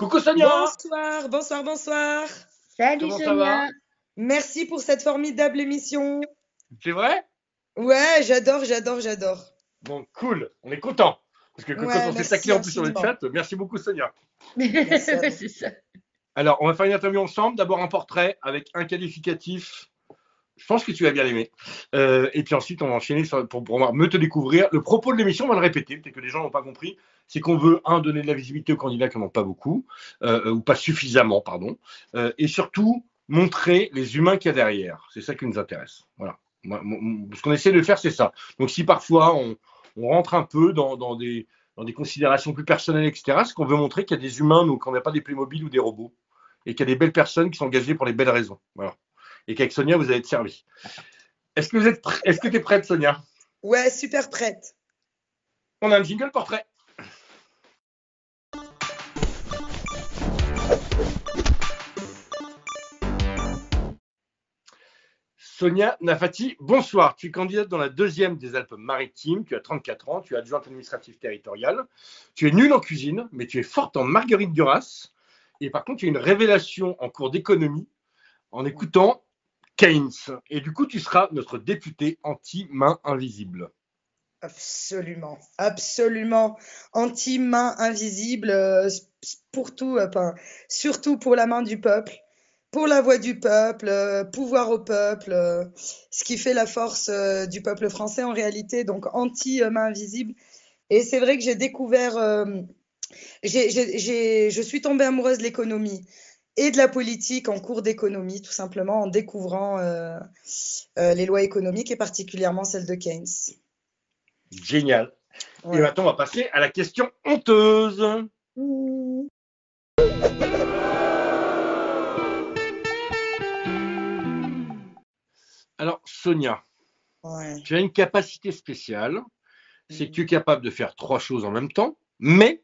Coucou Sonia, Bonsoir, bonsoir, bonsoir. Salut comment ça va? Sonia. Merci pour cette formidable émission. C'est vrai? Ouais, j'adore, j'adore, j'adore. Bon, cool, on est content. Parce que quand Ouais, on s'est merci taclé en plus sur le infiniment. chat, merci beaucoup Sonia. Merci à vous. C'est ça. Alors, on va faire une interview ensemble. D'abord un portrait avec un qualificatif. Je pense que tu vas bien l'aimer. Et puis ensuite, on va enchaîner pour mieux te découvrir. Le propos de l'émission, on va le répéter, peut-être que les gens n'ont pas compris, c'est qu'on veut, donner de la visibilité aux candidats qui n'en ont pas beaucoup, ou pas suffisamment, pardon, et surtout, montrer les humains qu'il y a derrière. C'est ça qui nous intéresse. Voilà. Ce qu'on essaie de faire, c'est ça. Donc, si parfois, on rentre un peu dans des considérations plus personnelles, etc., c'est qu'on veut montrer qu'il y a des humains, donc qu'on n'a pas des Playmobil ou des robots, et qu'il y a des belles personnes qui sont engagées pour les belles raisons. Voilà. Et qu'avec Sonia, vous allez être servi. Est-ce que tu es prête, Sonia? Ouais, super prête. On a un jingle portrait. Sonia Nafati, bonsoir. Tu es candidate dans la 2e des Alpes-Maritimes. Tu as 34 ans. Tu es adjointe administrative territoriale. Tu es nulle en cuisine, mais tu es forte en marguerite Duras. Et par contre, tu as une révélation en cours d'économie en écoutant Keynes. Et du coup, tu seras notre députée anti-main invisible. Absolument, absolument. Anti-main invisible, pour tout, surtout pour la main du peuple, pour la voix du peuple, pouvoir au peuple, ce qui fait la force du peuple français en réalité, donc anti-main invisible. Et c'est vrai que j'ai découvert, je suis tombée amoureuse de l'économie et de la politique en cours d'économie, tout simplement en découvrant les lois économiques et particulièrement celle de Keynes. Génial. Ouais. Et maintenant, on va passer à la question honteuse. Alors, Sonia, Ouais. tu as une capacité spéciale, c'est que tu es capable de faire 3 choses en même temps, mais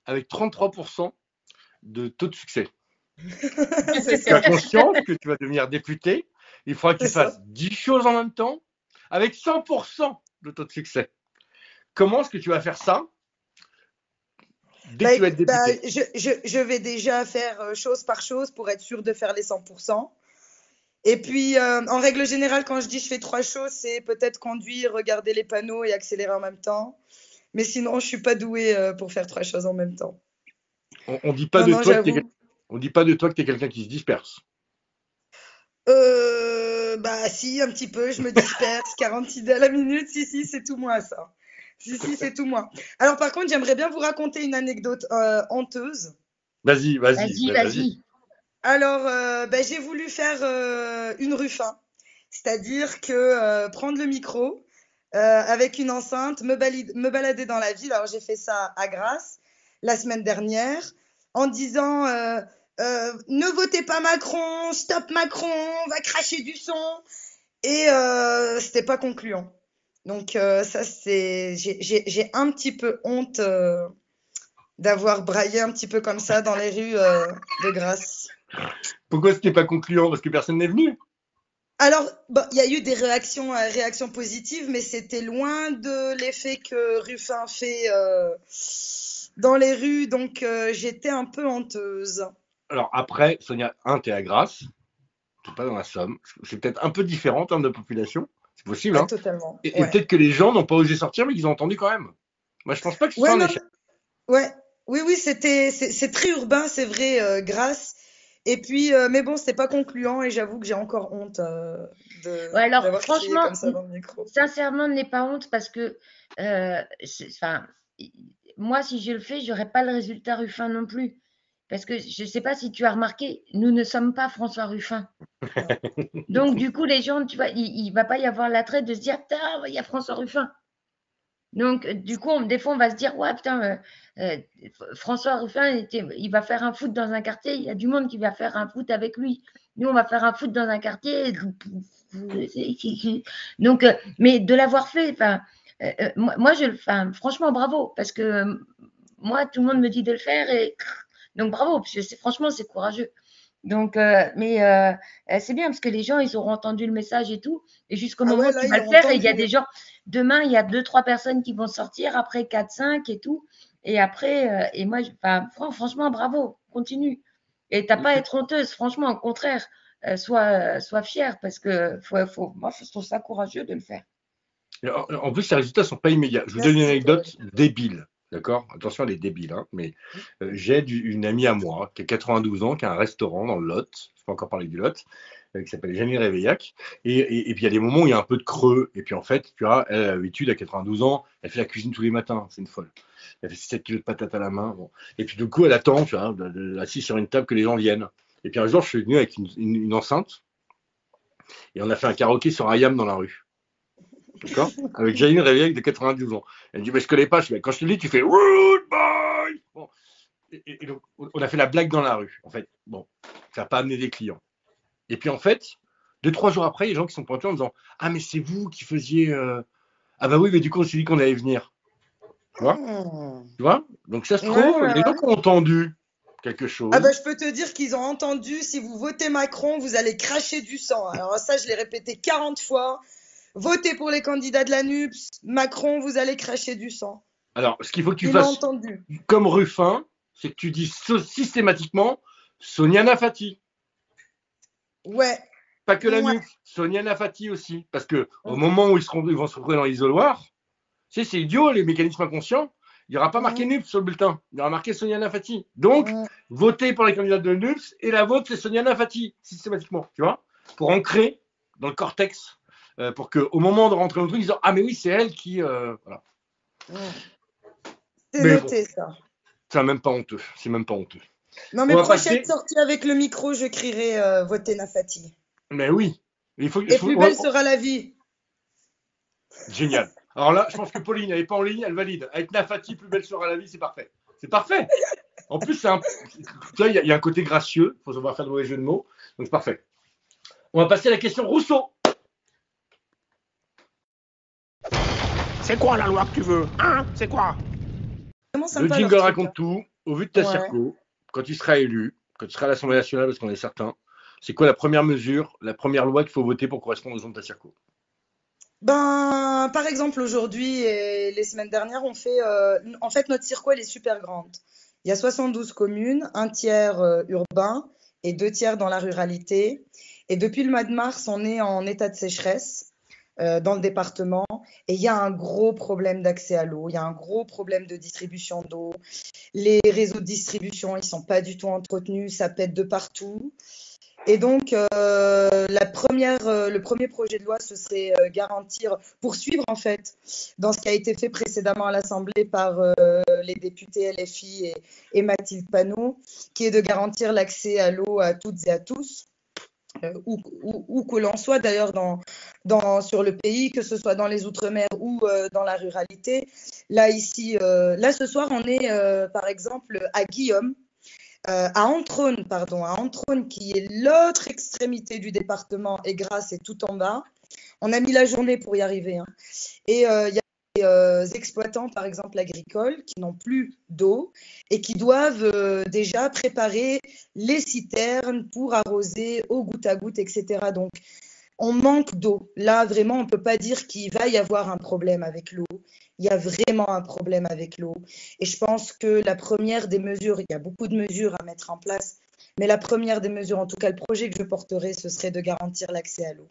avec 33% de taux de succès. C'est Tu as ça, conscience que tu vas devenir député, il faudra que tu c'est ça. fasses 10 choses en même temps, avec 100% de taux de succès. Comment est-ce que tu vas faire ça dès que tu vas être député? Je vais déjà faire chose par chose pour être sûre de faire les 100%. Et puis, en règle générale, quand je dis je fais 3 choses, c'est peut-être conduire, regarder les panneaux et accélérer en même temps. Mais sinon, je suis pas douée pour faire 3 choses en même temps. On dit pas Non, de non, toi que j'avoue. on dit pas de toi que tu es quelqu'un qui se disperse. Bah si, un petit peu, je me disperse, 40 idées à la minute, si, c'est tout moi ça. Si, c'est tout moi. Alors par contre, j'aimerais bien vous raconter une anecdote honteuse. Vas-y. Vas-y. Alors, j'ai voulu faire une Ruffin, c'est-à-dire que prendre le micro avec une enceinte, me balader dans la ville. Alors j'ai fait ça à Grasse la semaine dernière en disant ne votez pas Macron, stop Macron, on va cracher du son. Et c'était pas concluant. Donc ça c'est, j'ai un petit peu honte d'avoir braillé un petit peu comme ça dans les rues de Grasse. Pourquoi c'était pas concluant? Parce que personne n'est venu. Alors, il y a eu des réactions positives, mais c'était loin de l'effet que Ruffin fait dans les rues, donc j'étais un peu honteuse. Alors après, Sonia, tu es à Grasse, tu n'es pas dans la Somme. C'est peut-être un peu différent en termes de population. C'est possible, Ah, hein. totalement. Et Ouais. peut-être que les gens n'ont pas osé sortir, mais qu'ils ont entendu quand même. Moi, je pense pas que ce soit Ouais, un non, échec. ouais. Oui, c'est très urbain, c'est vrai, Grasse. Et puis, mais bon, c'était pas concluant et j'avoue que j'ai encore honte Ouais, alors d'avoir crié franchement, comme ça dans le micro. sincèrement, n'aie pas honte parce que enfin, moi, si je le fais, j'aurais pas le résultat Ruffin non plus. Parce que je ne sais pas si tu as remarqué, nous ne sommes pas François Ruffin. Non. Donc, du coup, les gens, tu vois, il ne va pas y avoir l'attrait de se dire, putain, il y a François Ruffin. Donc, du coup, des fois, on va se dire, ouais, putain, François Ruffin, il va faire un foot dans un quartier, il y a du monde qui va faire un foot avec lui. Nous, on va faire un foot dans un quartier. Donc, mais de l'avoir fait, enfin, moi, franchement, bravo, parce que moi, tout le monde me dit de le faire, et donc bravo, parce que franchement, c'est courageux. Donc, c'est bien parce que les gens, ils auront entendu le message et tout. Et jusqu'au Ah moment ouais, où là, tu ils vas le l'ont faire, et il y a entendu. des gens, demain, il y a 2-3 personnes qui vont sortir, après 4-5 et tout. Et après, et moi, franchement, bravo, continue. Et t'as pas à être honteuse, franchement, au contraire, sois fière parce que moi, je trouve ça courageux de le faire. En plus, les résultats ne sont pas immédiats. Je vous donne une Merci, anecdote débile. D'accord? Attention, elle est débile. Hein, mais j'aide une amie à moi qui a 92 ans, qui a un restaurant dans le Lot. Je ne peux pas encore parler du Lot. Qui s'appelle Janine Réveillac. Et puis, il y a des moments où il y a un peu de creux. Et puis, en fait, tu vois, elle a l'habitude, à 92 ans, elle fait la cuisine tous les matins. C'est une folle. Elle fait 7 kilos de patates à la main. Bon. Et puis, du coup, elle attend, tu vois, assise sur une table que les gens viennent. Et puis, un jour, je suis venu avec une enceinte. Et on a fait un karaoké sur Ayam dans la rue. D'accord? Avec Janine Réveillac de 92 ans. Elle me dit, mais je connais pas. Quand je te dis, tu fais Rude Boy. Bon. Et donc, on a fait la blague dans la rue. En fait, bon, ça n'a pas amené des clients. Et puis, en fait, 2-3 jours après, il y a des gens qui sont pointés en disant, ah, mais c'est vous qui faisiez. Ah, bah oui, mais du coup, on s'est dit qu'on allait venir. Tu vois? Tu vois? Donc, ça se trouve, il y a des gens qui ont entendu quelque chose. Ah bah, je peux te dire qu'ils ont entendu, si vous votez Macron, vous allez cracher du sang. Alors ça, je l'ai répété 40 fois. Votez pour les candidats de la NUPS, Macron, vous allez cracher du sang. Alors, ce qu'il faut que tu Ils l'ont fasses entendu. comme Ruffin, c'est que tu dis systématiquement Sonia Fati. Ouais. Pas que la Ouais. NUPS, Sonia Fati aussi. Parce que au moment où ils vont se retrouver dans l'isoloir, c'est idiot, les mécanismes inconscients. Il n'y aura pas marqué NUPS sur le bulletin. Il y aura marqué Sonia Fati. Donc, votez pour les candidats de NUPS et la vôtre, c'est Sonia Fati, systématiquement. Tu vois? Pour ancrer dans le cortex. Pour qu'au moment de rentrer dans le truc, ils disent ah, mais oui, c'est elle qui. Voilà. C'est Mais noté, bon, ça. c'est même pas honteux. C'est même pas honteux. Non, mais prochaine sortie avec le micro, je crierai votez Nafati. Mais oui. Et plus belle sera la vie. Génial. Alors là, je pense que Pauline, elle n'est pas en ligne, elle valide. Avec Nafati, plus belle sera la vie, c'est parfait. C'est parfait. En plus, il y a un côté gracieux. Il faut savoir faire de mauvais jeux de mots. Donc, c'est parfait. On va passer à la question Rousseau. C'est quoi la loi que tu veux? Hein? C'est quoi? Le jingle raconte tout. Au vu de ta circo, quand tu seras élu, quand tu seras à l'Assemblée nationale, parce qu'on est certain, c'est quoi la première mesure, la première loi qu'il faut voter pour correspondre aux gens de ta circo? Ben, par exemple, aujourd'hui et les semaines dernières, on fait. En fait, notre circo, elle est super grande. Il y a 72 communes, un tiers urbain et 2 tiers dans la ruralité. Et depuis le mois de mars, on est en état de sécheresse dans le département. Et il y a un gros problème d'accès à l'eau. Il y a un gros problème de distribution d'eau. Les réseaux de distribution, ils sont pas du tout entretenus. Ça pète de partout. Et donc, le premier projet de loi, ce serait poursuivre en fait, dans ce qui a été fait précédemment à l'Assemblée par les députés LFI et Mathilde Panot, qui est de garantir l'accès à l'eau à toutes et à tous, où que l'on soit d'ailleurs sur le pays, que ce soit dans les Outre-mer ou dans la ruralité. Là, ce soir, on est par exemple à Guillaume. À Antrone, qui est l'autre extrémité du département, et Grasse est tout en bas. On a mis la journée pour y arriver. Hein. Et il y a des exploitants, par exemple agricoles, qui n'ont plus d'eau et qui doivent déjà préparer les citernes pour arroser au goutte à goutte, etc. Donc, on manque d'eau. Là, vraiment, on ne peut pas dire qu'il va y avoir un problème avec l'eau. Il y a vraiment un problème avec l'eau. Et je pense que la première des mesures, il y a beaucoup de mesures à mettre en place, mais la première des mesures, en tout cas le projet que je porterai, ce serait de garantir l'accès à l'eau.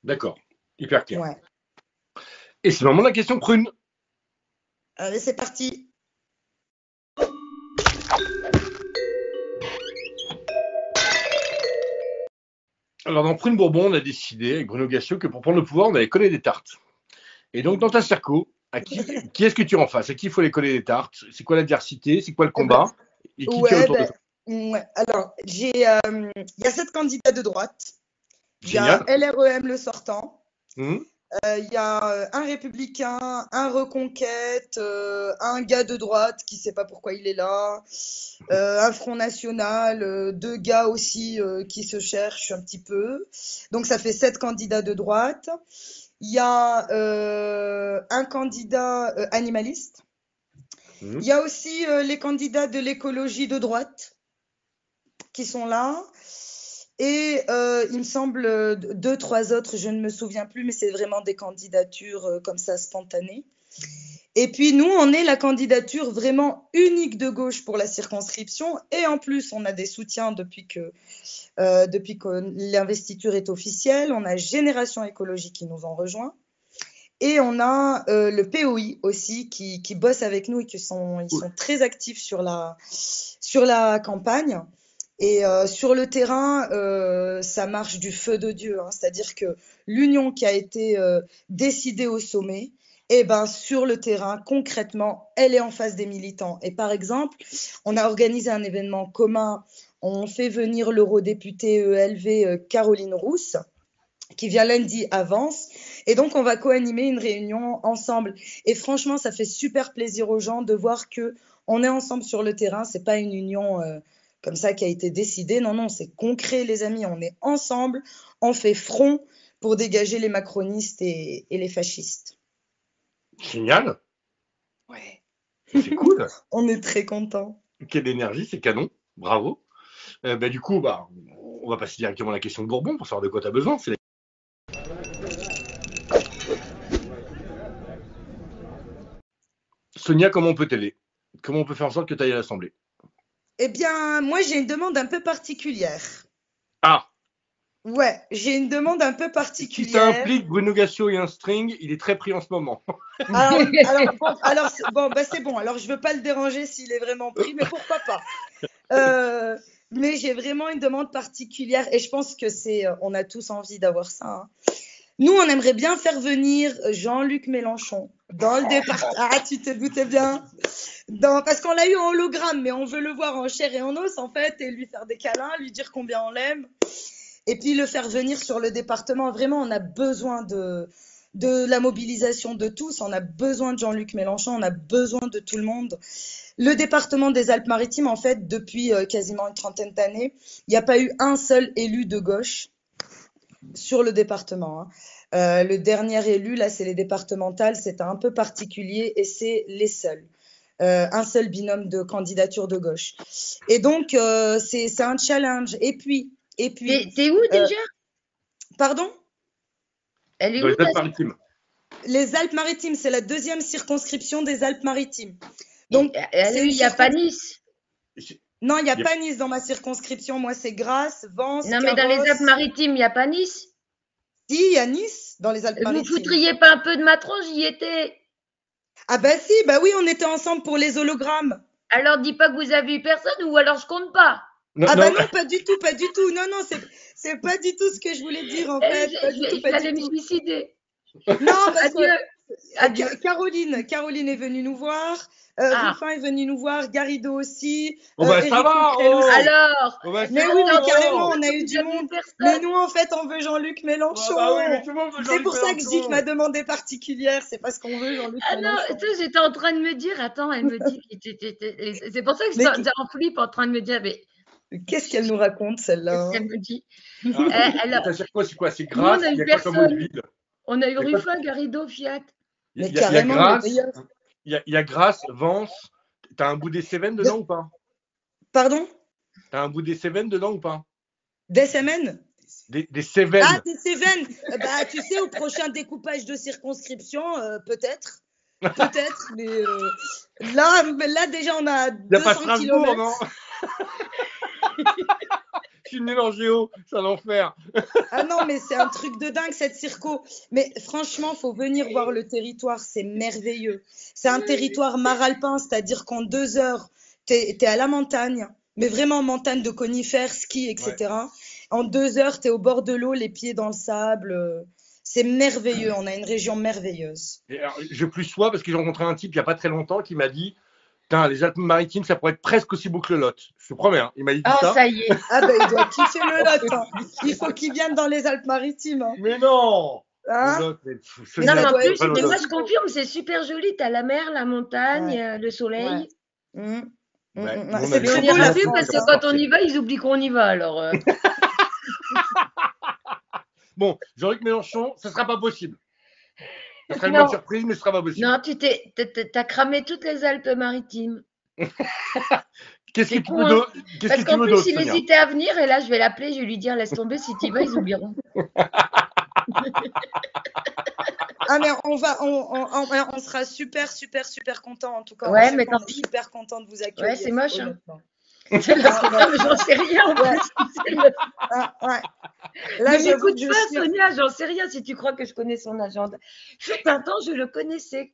D'accord, hyper clair. Ouais. Et c'est le moment de la question prune. Allez, c'est parti. Alors, dans Prune Bourbon, on a décidé avec Bruno Gassio que pour prendre le pouvoir, on allait coller des tartes. Et donc, dans ta circo, à qui est-ce que tu rends face? À qui il faut les coller des tartes? C'est quoi l'adversité? C'est quoi le combat? Et qui tient autour de toi? Ouais. Alors, il y a 7 candidats de droite. Il y a LREM le sortant. Il y a un républicain, un reconquête, un gars de droite qui ne sait pas pourquoi il est là, un Front National, 2 gars aussi qui se cherchent un petit peu. Donc ça fait 7 candidats de droite. Il y a un candidat animaliste. Il y a aussi les candidats de l'écologie de droite qui sont là. Et il me semble 2-3 autres, je ne me souviens plus, mais c'est vraiment des candidatures comme ça spontanées. Et puis nous, on est la candidature vraiment unique de gauche pour la circonscription. Et en plus, on a des soutiens depuis que l'investiture est officielle. On a Génération Écologie qui nous ont rejoints. Et on a le POI aussi qui bosse avec nous et ils sont très actifs sur la campagne. Et sur le terrain, ça marche du feu de Dieu, hein. C'est-à-dire que l'union qui a été décidée au sommet, et ben sur le terrain, concrètement, elle est en face des militants. Et par exemple, on a organisé un événement commun. On fait venir l'eurodéputée ELV Caroline Rousse, qui vient lundi à Vence. Et donc, on va co-animer une réunion ensemble. Et franchement, ça fait super plaisir aux gens de voir que on est ensemble sur le terrain. C'est pas une union comme ça qui a été décidée. Non, non, c'est concret, les amis. On est ensemble. On fait front pour dégager les macronistes et les fascistes. Génial. Ouais. C'est cool. On est très contents. Quelle énergie, c'est canon. Bravo. Du coup, on va passer directement à la question de Bourbon pour savoir de quoi tu as besoin. Sonia, comment on peut t'aider? Comment on peut faire en sorte que tu ailles à l'Assemblée? Eh bien, moi, j'ai une demande un peu particulière. Ah! Ouais, j'ai une demande un peu Si particulière. ça implique Bruno Gassio et un string, il est très pris en ce moment. Alors, c'est bon. Alors, je veux pas le déranger s'il est vraiment pris, mais pourquoi pas. Mais j'ai vraiment une demande particulière et je pense que on a tous envie d'avoir ça, hein. Nous, on aimerait bien faire venir Jean-Luc Mélenchon dans le département. Ah, tu te doutais bien. Parce qu'on l'a eu en hologramme, mais on veut le voir en chair et en os, en fait, et lui faire des câlins, lui dire combien on l'aime. Et puis le faire venir sur le département. Vraiment, on a besoin de la mobilisation de tous. On a besoin de Jean-Luc Mélenchon. On a besoin de tout le monde. Le département des Alpes-Maritimes, en fait, depuis quasiment une trentaine d'années, il n'y a pas eu un seul élu de gauche sur le département, hein. Le dernier élu, là, c'est les départementales. C'est un peu particulier et c'est les seuls. Un seul binôme de candidature de gauche. Et donc, c'est un challenge. Et puis. T'es où déjà? Pardon? Elle est Dans où les Alpes-Maritimes. Les Alpes-Maritimes, c'est la deuxième circonscription des Alpes-Maritimes. Donc, il n'y a pas Nice. Non, il n'y a pas Nice dans ma circonscription. Moi, c'est Grasse, Vence, Non, mais dans les Alpes-Maritimes, il n'y a pas Nice. Si, il y a Nice dans les Alpes-Maritimes. Vous foutriez pas un peu de ma tronche, j'y étais. Ah bah si, bah oui, on était ensemble pour les hologrammes. Alors, dis pas que vous avez eu personne ou alors je compte pas. Non, non, pas du tout, pas du tout. Non, non, c'est pas du tout ce que je voulais dire en fait. J'allais me suicider. Non, parce Adieu. Caroline est venue nous voir. Ruffin est venu nous voir, Garrido aussi. Ça va. Alors. Mais oui, mais carrément, on a eu du monde. Mais nous, en fait, on veut Jean-Luc Mélenchon. Bah oui, mais tout le monde veut Jean-Luc c'est pour ça que je dis que ma demande est particulière. C'est parce qu'on veut Jean-Luc Mélenchon. Ah non, j'étais en train de me dire, attends, elle me dit. C'est pour ça que j'étais en flip en train de me dire, mais. Qu'est-ce qu'elle nous raconte, celle-là? Qu'est-ce qu'elle me dit? C'est quoi? C'est grâce. On a eu personne. On a eu Ruffin, Garrido, Fiat. Mais carrément, il y a Grasse, Vence. T'as un bout des Cévennes dedans ou pas? Pardon? T'as un bout des Cévennes dedans ou pas? Des Cévennes? Des Cévennes. Ah, des Cévennes. Bah, tu sais, au prochain découpage de circonscription, peut-être. Peut-être, mais là, déjà, on a 200 km. Non. Je suis nul en géo, c'est un enfer. Ah non, mais c'est un truc de dingue cette circo. Mais franchement, faut venir voir le territoire, c'est merveilleux. C'est un territoire maralpin, c'est-à-dire qu'en 2 heures, t'es à la montagne, mais vraiment montagne de conifères, ski, etc. Ouais. En 2 heures, t'es au bord de l'eau, les pieds dans le sable. C'est merveilleux, on a une région merveilleuse. Et alors, je plus sois parce que j'ai rencontré un type il n'y a pas très longtemps qui m'a dit les Alpes-Maritimes, ça pourrait être presque aussi beau que le Lot. Je te promets, hein. Il m'a dit ça. Ça y est. Ah ben, il doit kiffer le Lot. Hein. Il faut qu'il vienne dans les Alpes-Maritimes. Hein. Mais non. Hein? Non, mais en plus, mais moi je confirme, c'est super joli. T'as la mer, la montagne, le soleil. Ouais. C'est bien vu parce que quand on y va, ils oublient qu'on y va. Alors. Bon, Jean-Luc Mélenchon, ce ne sera pas possible. Ça serait une bonne surprise, mais ce ne sera pas possible. Non, t'as cramé toutes les Alpes-Maritimes. Qu'est-ce que tu me donnes? Parce qu'en plus, il hésitait à venir et là, je vais l'appeler, je vais lui dire laisse tomber, si tu y vas, ils oublieront. Ah, mais on sera super, super, super content. En tout cas, Ouais, je mais suis tant pis. hyper content de vous Ouais, accueillir. c'est moche. Hein. Honnêtement. C'est la première, mais j'en sais rien en Ouais. plus. C'est le- Ah, ouais. Là, Ne j'avoue m'écoute que je pas, suis. Sonia, j'en sais rien si tu crois que je connais son agenda. Fut un temps, je le connaissais.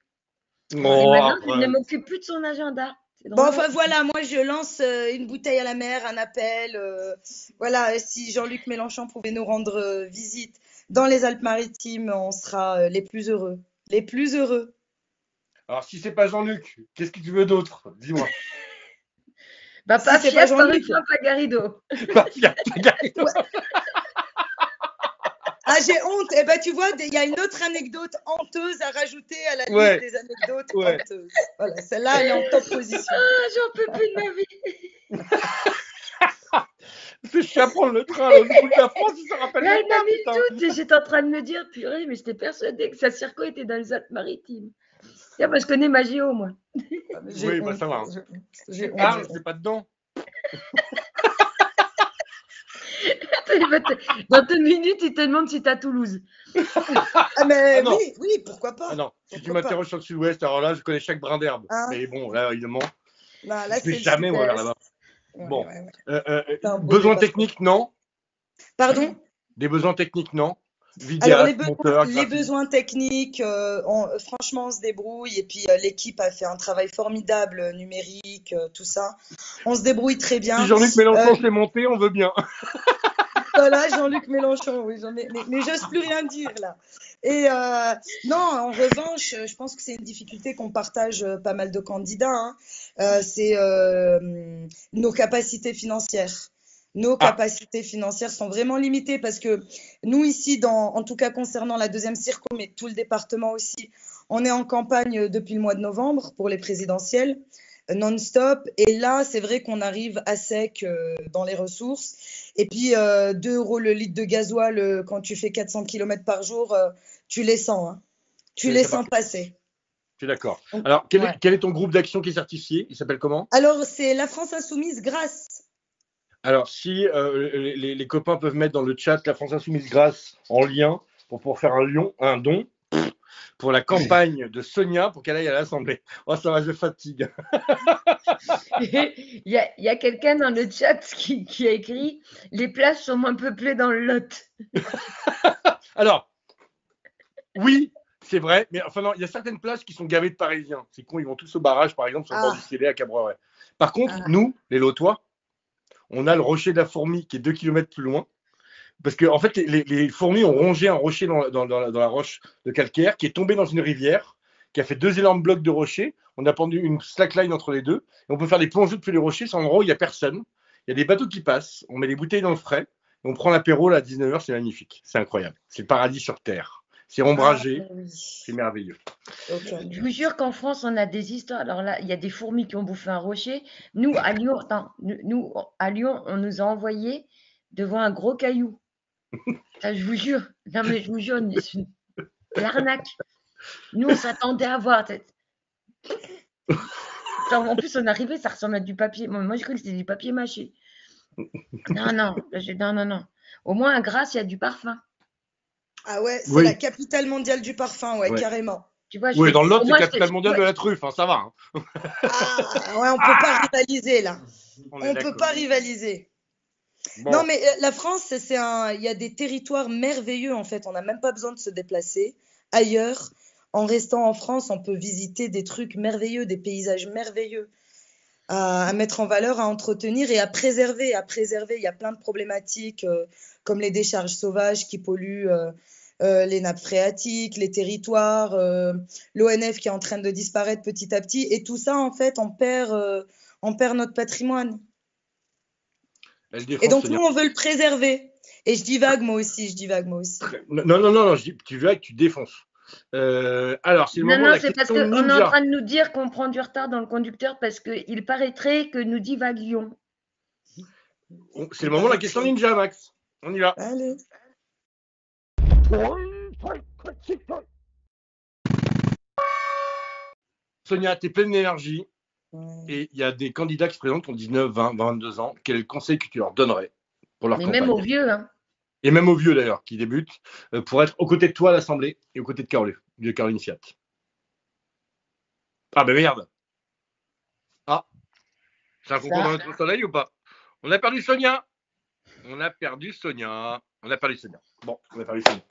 Et Oh, maintenant, je ne après. m'occupe plus de son agenda. C'est Bon, drôle. enfin voilà, moi je lance une bouteille à la mer, un appel. Voilà, si Jean-Luc Mélenchon pouvait nous rendre visite dans les Alpes-Maritimes, on sera les plus heureux. Les plus heureux. Alors, si c'est pas Jean-Luc, qu'est-ce que tu veux d'autre? Dis-moi. Bah, Si pas c'est pas Fiat, pas Jean-Luc. Ruffin, pas Garrido. Bah, Fiat, Garrido. Ouais. Ah, j'ai honte. Eh ben, tu vois, il y a une autre anecdote honteuse à rajouter à la liste Ouais. des anecdotes Ouais. honteuses. Voilà, celle-là, elle est en top position. Ah, j'en peux plus de ma vie. C'est chiant à prendre le train à l'autre bout de la France, il se rappelle Là, même elle m'a pas, mis putain. le doute et j'étais en train de me dire, purée, mais j'étais persuadée que sa circo était dans les Alpes-Maritimes. Tiens, moi, je connais ma géo, moi. Ah, mais j'ai Oui, bah honte. ça va. J'ai honte. Ah, j'ai c'est honte. pas dedans. Dans 2 minutes, il te demande si t'es à Toulouse. Ah, mais Ah non. oui, oui, pourquoi pas. Ah non, si tu Pourquoi pas. m'interroges sur le sud-ouest, alors là, je connais chaque brin d'herbe. Hein? Mais bon, là, évidemment, Non, je là, vais c'est le jamais moi vers sud-est. là-bas. Ouais, Bon, ouais, ouais. C'est un beau besoins dépassement. techniques, non. Pardon? Des besoins techniques, non. Alors, Vidéaste, monteur, les graphiste. besoins techniques, franchement, on se débrouille. Et puis, l'équipe a fait un travail formidable, numérique, tout ça. On se débrouille très Si bien. Jean-Luc Mélenchon s'est monté, on veut bien. Voilà, Jean-Luc Mélenchon, oui, mais j'ose plus rien dire là. Et non, en revanche, je pense que c'est une difficulté qu'on partage pas mal de candidats, hein. C'est nos capacités financières. Nos Ah. capacités financières sont vraiment limitées parce que nous ici, en tout cas concernant la deuxième circo, mais tout le département aussi, on est en campagne depuis le mois de novembre pour les présidentielles non-stop. Et là, c'est vrai qu'on arrive à sec dans les ressources. Et puis, 2 euros le litre de gasoil, quand tu fais 400 km par jour, tu les sens. Hein. Tu Oui, les c'est sens pas- passer. Je suis d'accord. Donc, Alors, ouais. quel est ton groupe d'action qui est certifié? Il s'appelle comment? Alors, c'est la France Insoumise grâce. Alors, si les copains peuvent mettre dans le chat la France Insoumise grâce en lien pour pouvoir faire un don pour la campagne de Sonia pour qu'elle aille à l'Assemblée. Oh, ça va, je fatigue. Il y a quelqu'un dans le chat qui a écrit « Les places sont moins peuplées dans le Lot Alors, oui, c'est vrai, mais enfin non, il y a certaines places qui sont gavées de Parisiens. C'est con, ils vont tous au barrage, par exemple, sur le bord du Célé à Cabreret. Par contre, nous, les Lotois, on a le rocher de la Fourmi qui est 2 km plus loin. Parce que en fait, les fourmis ont rongé un rocher dans la roche de calcaire qui est tombé dans une rivière, qui a fait 2 énormes blocs de rochers. On a pendu une slackline entre les deux. Et on peut faire des plongées depuis les rochers sans endroit où il n'y a personne. Il y a des bateaux qui passent. On met des bouteilles dans le frais. Et on prend l'apéro là, à 19h. C'est magnifique. C'est incroyable. C'est le paradis sur Terre. C'est ombragé. Oui. C'est merveilleux. Okay. ». Je vous jure qu'en France, on a des histoires. Alors là, il y a des fourmis qui ont bouffé un rocher. Nous, à Lyon, on nous a envoyé devant un gros caillou. Ça, je vous jure. Non, mais je vous jure, c'est une l'arnaque. Nous, on s'attendait à voir. En plus, on arrivait, ça ressemble à du papier. Moi, je crois que c'était du papier mâché. Non, non. Au moins, à Grasse, il y a du parfum. Ah ouais, c'est Oui. la capitale mondiale du parfum, ouais, carrément. Tu vois, Oui, dans le Lot, c'est moi, la capitale mondiale de la truffe. Hein, ça va. Hein. Ah ouais, on peut pas rivaliser là. On peut pas rivaliser. Bon. Non, mais la France, il y a des territoires merveilleux en fait. On n'a même pas besoin de se déplacer ailleurs. En restant en France, on peut visiter des trucs merveilleux, des paysages merveilleux à mettre en valeur, à entretenir et à préserver. Il y a plein de problématiques comme les décharges sauvages qui polluent les nappes phréatiques, les territoires, l'ONF qui est en train de disparaître petit à petit. Et tout ça, en fait, on perd notre patrimoine. Et donc, nous, on veut le préserver. Et je divague moi aussi. Non, tu verras que tu défonces. Alors, c'est le moment de la c'est parce question qu'on est ninja. en train de nous dire qu'on prend du retard dans le conducteur parce qu'il paraîtrait que nous divaguions. C'est le moment de la question ninja, Max. On y va. Allez. Sonia, tu es pleine d'énergie. Et il y a des candidats qui se présentent qui ont 19, 20, 22 ans. Quel est le conseil que tu leur donnerais pour leur Mais campagne? même aux vieux, hein. et même aux vieux d'ailleurs, qui débutent, pour être aux côtés de toi à l'Assemblée et aux côtés de Caroline Fiat. Ah ben merde. Ah, c'est un concours dans notre soleil ou pas? On a perdu Sonia. Bon, on a perdu Sonia.